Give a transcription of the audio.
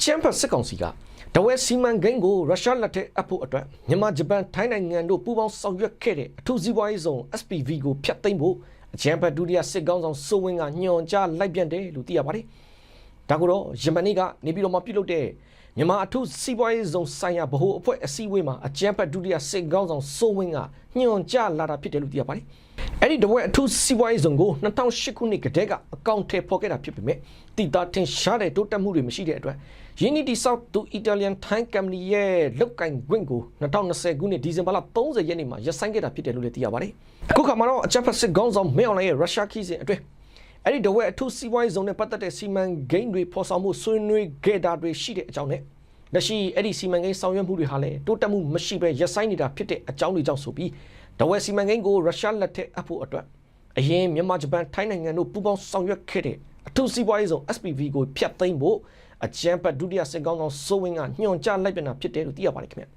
ချမ်ဖတ်စစ်ကောင်စီကတဝဲစီမံကိန်းကိုရုရှားလက်ထက်အပ်ဖို့အတွက်မြန်မာဂျပန်ထိုင်းနိုင်ငံတို့ပူးပေါင်းဆောင်ရွက်ခဲ့တဲ့အထူးစီးပွားရေးဆောင် SPV ကိုဖျက်သိမ်းဖို့အချမ်ဖတ်ဒုတိယစစ်ကောင်ဆောင်စိုးဝင်းကညွှန်ကြားလိုက်ပြန်တယ်လို့သိရပါတယ်။ဒါကိုတော့ယမန်နေ့ကနေပြည်တော်မှာပြုလုပ်တဲ့မြန်မာအထူးစီးပွားရေးဆောင်ဆိုင်ရာဗဟိုအဖွဲ့အစည်းအဝေးမှာအချမ်ဖတ်ဒုတိယစစ်ကောင်ဆောင်စိုးဝင်းကညွှန်ကြားလာတာဖြစ်တယ်လို့သိရပါတယ်။အဲ့ဒီတဝဲအထူးစီးပွားရေးဆောင်ကို2008ခုနှစ်ကတည်းကအကောင့်ထဲပေါ်ခဲ့တာဖြစ်ပေမဲ့တိတာထင်ရှားတဲ့တိုးတက်မှုတွေမရှိတဲ့အတွက်ယင်းနီတီဆောက်သူ Italian Thai Company ရဲ့လုတ်ကင်ခွင့်ကို2020ခုနှစ်ဒီဇင်ဘာလ30ရက်နေ့မှာရပ်ဆိုင်းခဲ့တာဖြစ်တယ်လို့လည်းသိရပါတယ်။အခုခါမှာတော့အချက်ဖက်စစ်ခေါင်းဆောင်မင်းအောင်လှိုင်ရဲ့ရုရှားခီးစဉ်အတွင်းအဲ့ဒီတဝဲအထူးစီးပွားရေးဆောင်နဲ့ပတ်သက်တဲ့စီမံကိန်းတွေဖော်ဆောင်မှုဆွေးနွေးခဲ့တာတွေရှိတဲ့အကြောင်းနဲ့လက်ရှိအဲ့ဒီစီမံကိန်းဆောင်ရွက်မှုတွေဟာလည်းတိုးတက်မှုမရှိဘဲရပ်ဆိုင်းနေတာဖြစ်တဲ့အကြောင်းတွေကြောင့်ဆိုပြီးတဝဲစီမံကိန်းကိုရုရှားလက်ထက်အပ်ဖို့အတွက်အရင်မြန်မာဂျပန်ထိုင်းနိုင်ငံတို့ပူးပေါင်းဆောင်ရွက်ခဲ့တဲ့အထူးစီးပွားရေးဆောင် SPV ကိုဖျက်သိမ်းဖို့အချမ်ဖတ်ဒုတိယစစ်ကောင်ဆောင်စိုးဝင်းကညွှန်ကြားလိုက်ပြန်တာဖြစ်တယ်လို့သိရပါတယ်ခင်ဗျာ